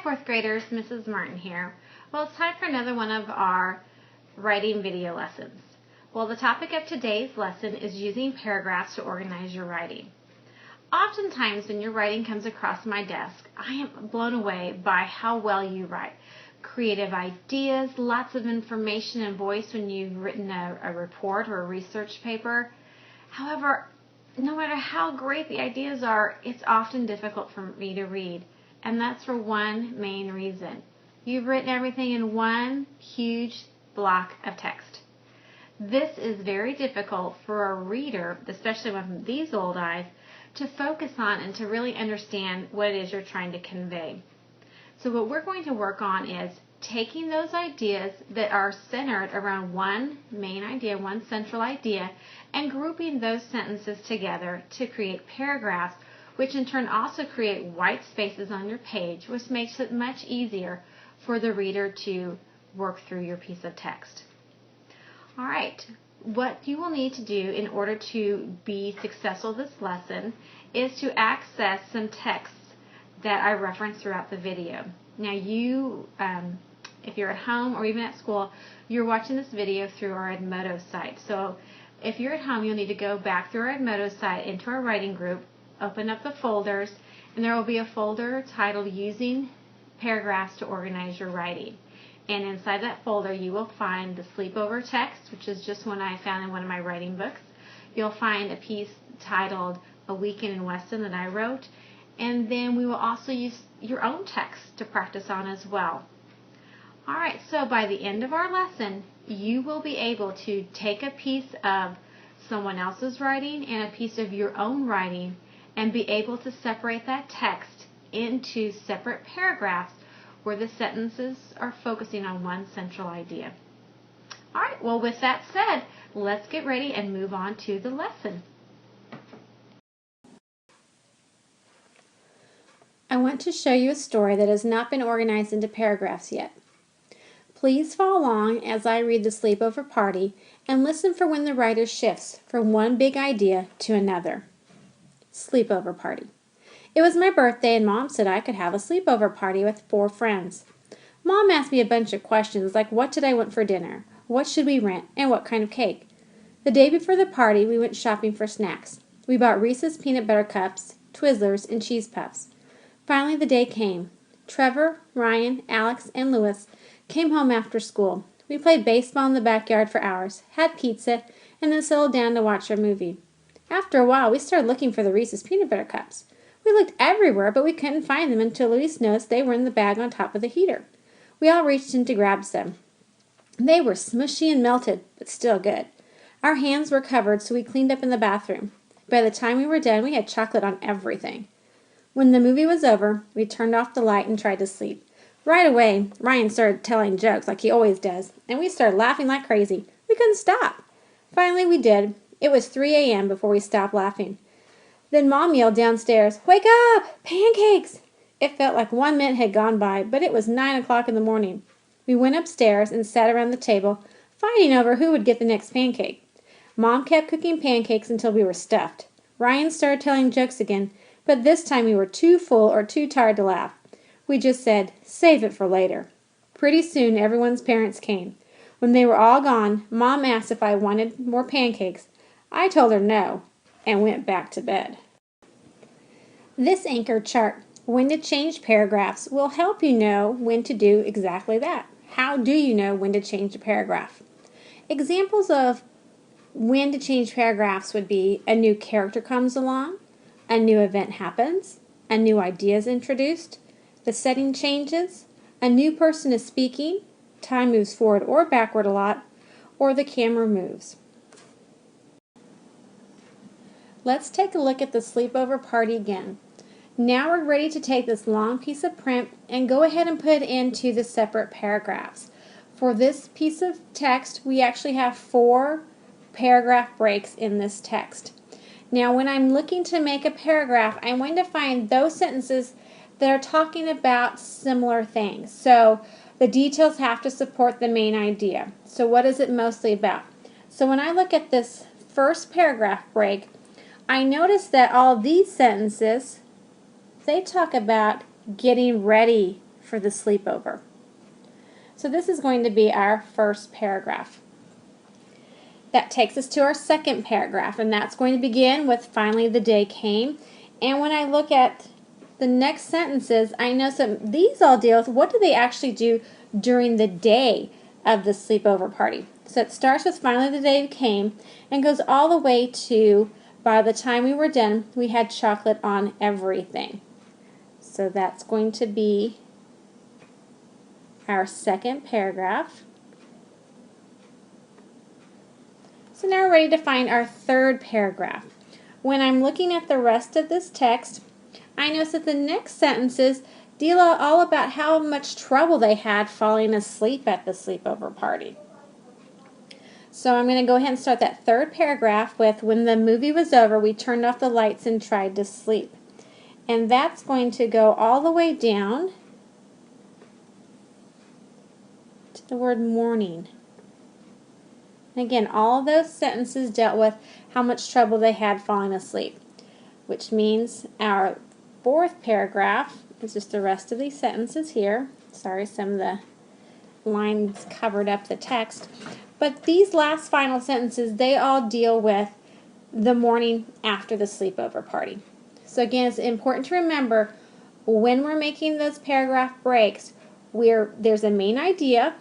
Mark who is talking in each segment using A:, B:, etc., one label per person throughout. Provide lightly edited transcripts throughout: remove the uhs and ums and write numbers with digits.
A: fourth graders, Mrs. Martin here. Well, it's time for another one of our writing video lessons. Well, the topic of today's lesson is using paragraphs to organize your writing. Oftentimes when your writing comes across my desk, I am blown away by how well you write. Creative ideas, lots of information and voice when you've written a report or a research paper. However, no matter how great the ideas are, it's often difficult for me to read. And that's for one main reason. You've written everything in one huge block of text. This is very difficult for a reader, especially with these old eyes, to focus on and to really understand what it is you're trying to convey. So what we're going to work on is taking those ideas that are centered around one main idea, one central idea, and grouping those sentences together to create paragraphs, which in turn also create white spaces on your page, which makes it much easier for the reader to work through your piece of text. All right, what you will need to do in order to be successful this lesson is to access some texts that I reference throughout the video. Now you, if you're at home or even at school, you're watching this video through our Edmodo site. So if you're at home, you'll need to go back through our Edmodo site into our writing group, open up the folders, and there will be a folder titled Using Paragraphs to Organize Your Writing. And inside that folder you will find the sleepover text, which is just one I found in one of my writing books. You'll find a piece titled A Weekend in Weston that I wrote, and then we will also use your own text to practice on as well. Alright, so by the end of our lesson, you will be able to take a piece of someone else's writing and a piece of your own writing and be able to separate that text into separate paragraphs where the sentences are focusing on one central idea. Alright, well with that said, let's get ready and move on to the lesson. I want to show you a story that has not been organized into paragraphs yet. Please follow along as I read The Sleepover Party and listen for when the writer shifts from one big idea to another. Sleepover Party. It was my birthday and Mom said I could have a sleepover party with 4 friends. Mom asked me a bunch of questions like what did I want for dinner, what should we rent, and what kind of cake. The day before the party we went shopping for snacks. We bought Reese's Peanut Butter Cups, Twizzlers, and Cheese Puffs. Finally the day came. Trevor, Ryan, Alex, and Lewis came home after school. We played baseball in the backyard for hours, had pizza, and then settled down to watch our movie. After a while, we started looking for the Reese's Peanut Butter Cups. We looked everywhere, but we couldn't find them until Luis noticed they were in the bag on top of the heater. We all reached in to grab some. They were smushy and melted, but still good. Our hands were covered, so we cleaned up in the bathroom. By the time we were done, we had chocolate on everything. When the movie was over, we turned off the light and tried to sleep. Right away, Ryan started telling jokes like he always does, and we started laughing like crazy. We couldn't stop. Finally, we did. It was 3 a.m. before we stopped laughing. Then Mom yelled downstairs, "Wake up! Pancakes!" It felt like 1 minute had gone by, but it was 9 o'clock in the morning. We went upstairs and sat around the table, fighting over who would get the next pancake. Mom kept cooking pancakes until we were stuffed. Ryan started telling jokes again, but this time we were too full or too tired to laugh. We just said, save it for later. Pretty soon everyone's parents came. When they were all gone, Mom asked if I wanted more pancakes. I told her no, and went back to bed. This anchor chart, when to change paragraphs, will help you know when to do exactly that. How do you know when to change a paragraph? Examples of when to change paragraphs would be a new character comes along, a new event happens, a new idea is introduced, the setting changes, a new person is speaking, time moves forward or backward a lot, or the camera moves. Let's take a look at the sleepover party again. Now we're ready to take this long piece of print and go ahead and put it into the separate paragraphs. For this piece of text, we actually have 4 paragraph breaks in this text. Now when I'm looking to make a paragraph, I'm going to find those sentences that are talking about similar things. So the details have to support the main idea. So what is it mostly about? So when I look at this first paragraph break, I notice that all these sentences, they talk about getting ready for for the sleepover. So this is going to be our first paragraph. That takes us to our second paragraph, and that's going to begin with finally the day came. And when I look at the next sentences, I know these all deal with what do they actually do during the day of the sleepover party. So it starts with finally the day came and goes all the way to by the time we were done, we had chocolate on everything. So that's going to be our second paragraph. So now we're ready to find our third paragraph. When I'm looking at the rest of this text, I notice that the next sentences deal all about how much trouble they had falling asleep at the sleepover party. So I'm going to go ahead and start that third paragraph with, when the movie was over, we turned off the lights and tried to sleep. And that's going to go all the way down to the word morning. And again, all of those sentences dealt with how much trouble they had falling asleep, which means our fourth paragraph is just the rest of these sentences here. Sorry, some of the lines covered up the text. But these last final sentences, they all deal with the morning after the sleepover party. So again, it's important to remember when we're making those paragraph breaks, there's a main idea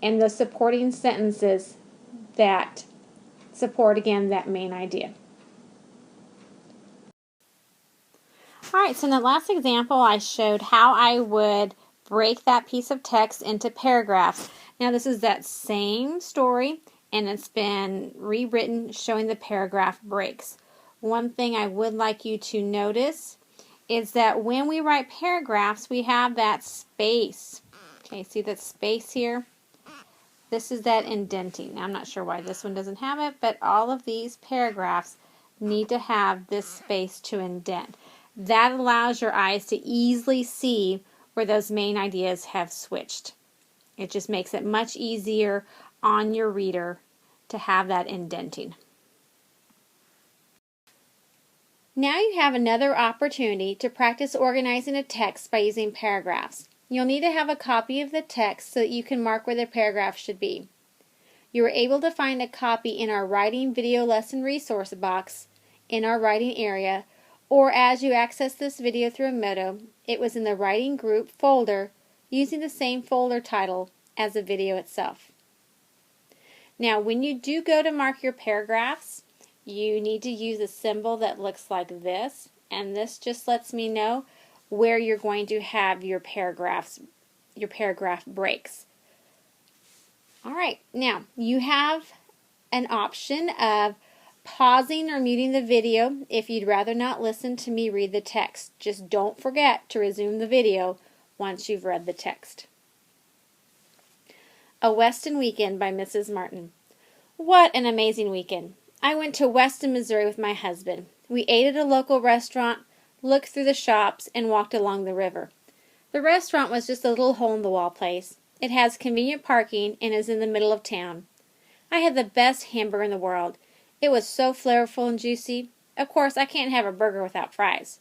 A: and the supporting sentences that support, again, that main idea. Alright, so in the last example I showed how I would break that piece of text into paragraphs. Now this is that same story and it's been rewritten showing the paragraph breaks. One thing I would like you to notice is that when we write paragraphs we have that space. Okay, see that space here? This is that indenting. Now I'm not sure why this one doesn't have it, but all of these paragraphs need to have this space to indent. That allows your eyes to easily see where those main ideas have switched. It just makes it much easier on your reader to have that indenting. Now you have another opportunity to practice organizing a text by using paragraphs. You'll need to have a copy of the text so that you can mark where the paragraph should be. You were able to find a copy in our writing video lesson resource box in our writing area, or as you access this video through Emoto, it was in the writing group folder using the same folder title as the video itself. Now when you do go to mark your paragraphs, you need to use a symbol that looks like this, and this just lets me know where you're going to have your paragraph breaks. Alright, now you have an option of pausing or muting the video if you'd rather not listen to me read the text. Just don't forget to resume the video once you've read the text. A Weston Weekend by Mrs. Martin. What an amazing weekend. I went to Weston, Missouri with my husband. We ate at a local restaurant, looked through the shops, and walked along the river. The restaurant was just a little hole-in-the-wall place. It has convenient parking and is in the middle of town. I had the best hamburger in the world. It was so flavorful and juicy. Of course, I can't have a burger without fries.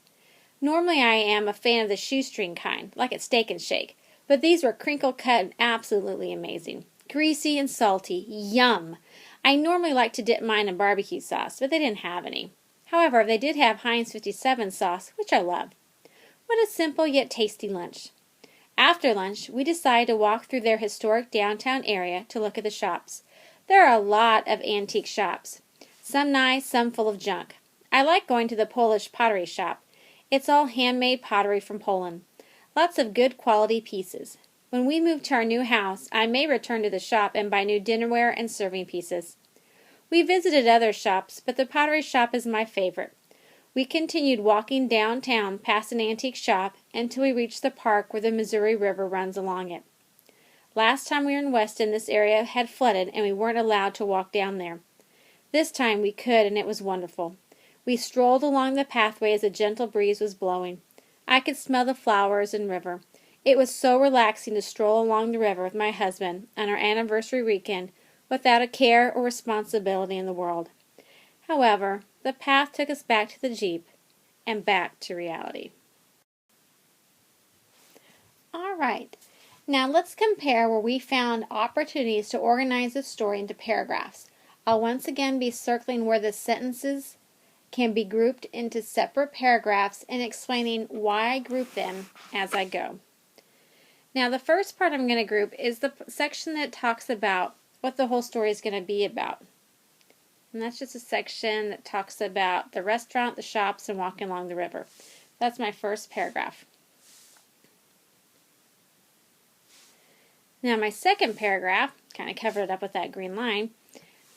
A: Normally I am a fan of the shoestring kind, like at Steak and Shake, but these were crinkle cut and absolutely amazing. Greasy and salty. Yum! I normally like to dip mine in barbecue sauce, but they didn't have any. However, they did have Heinz 57 sauce, which I love. What a simple yet tasty lunch. After lunch, we decided to walk through their historic downtown area to look at the shops. There are a lot of antique shops. Some nice, some full of junk. I like going to the Polish pottery shop. It's all handmade pottery from Poland. Lots of good quality pieces. When we move to our new house, I may return to the shop and buy new dinnerware and serving pieces. We visited other shops, but the pottery shop is my favorite. We continued walking downtown past an antique shop until we reached the park where the Missouri River runs along it. Last time we were in Weston, this area had flooded and we weren't allowed to walk down there. This time we could, and it was wonderful. We strolled along the pathway as a gentle breeze was blowing. I could smell the flowers and river. It was so relaxing to stroll along the river with my husband on our anniversary weekend without a care or responsibility in the world. However, the path took us back to the Jeep and back to reality. All right, now let's compare where we found opportunities to organize the story into paragraphs. I'll once again be circling where the sentences can be grouped into separate paragraphs and explaining why I group them as I go. Now the first part I'm going to group is the section that talks about what the whole story is going to be about. And that's just a section that talks about the restaurant, the shops, and walking along the river. That's my first paragraph. Now my second paragraph, kind of covered it up with that green line,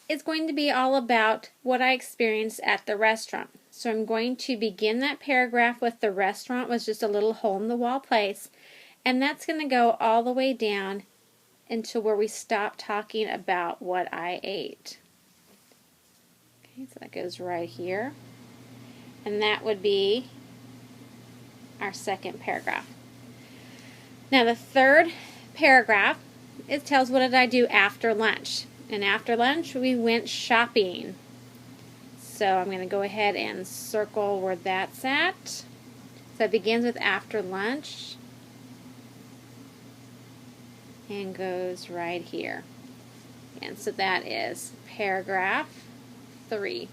A: is going to be all about what I experienced at the restaurant. So I'm going to begin that paragraph with the restaurant was just a little hole-in-the-wall place, and that's going to go all the way down until where we stop talking about what I ate. Okay, so that goes right here. And that would be our second paragraph. Now the third paragraph, it tells what did I do after lunch. And after lunch we went shopping. So I'm going to go ahead and circle where that's at. So it begins with after lunch and goes right here. And so that is paragraph 3,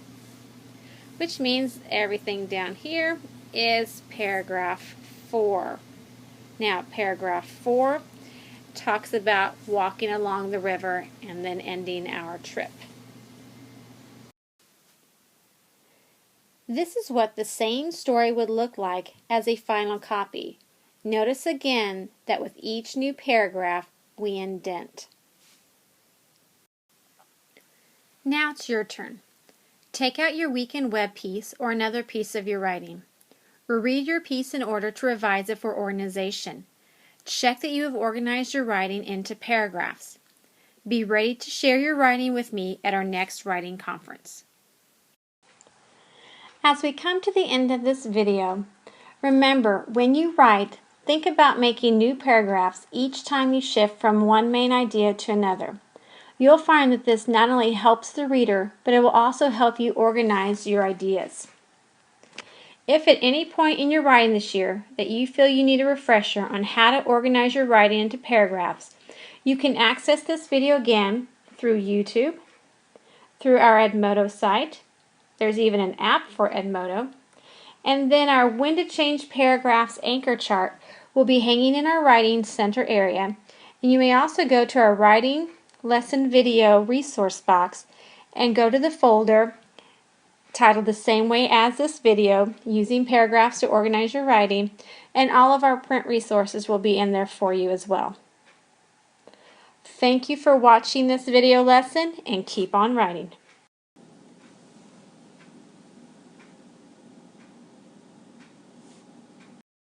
A: which means everything down here is paragraph 4. Now paragraph 4 talks about walking along the river and then ending our trip. This is what the same story would look like as a final copy. Notice again that with each new paragraph we indent. Now it's your turn. Take out your weekend web piece or another piece of your writing. Reread your piece in order to revise it for organization. Check that you have organized your writing into paragraphs. Be ready to share your writing with me at our next writing conference. As we come to the end of this video, remember when you write, think about making new paragraphs each time you shift from one main idea to another. You'll find that this not only helps the reader, but it will also help you organize your ideas. If at any point in your writing this year that you feel you need a refresher on how to organize your writing into paragraphs, you can access this video again through YouTube, through our Edmodo site. There's even an app for Edmodo. And then our When to Change Paragraphs anchor chart will be hanging in our writing center area. And you may also go to our writing lesson video resource box and go to the folder titled the same way as this video, Using Paragraphs to Organize Your Writing, and all of our print resources will be in there for you as well. Thank you for watching this video lesson and keep on writing.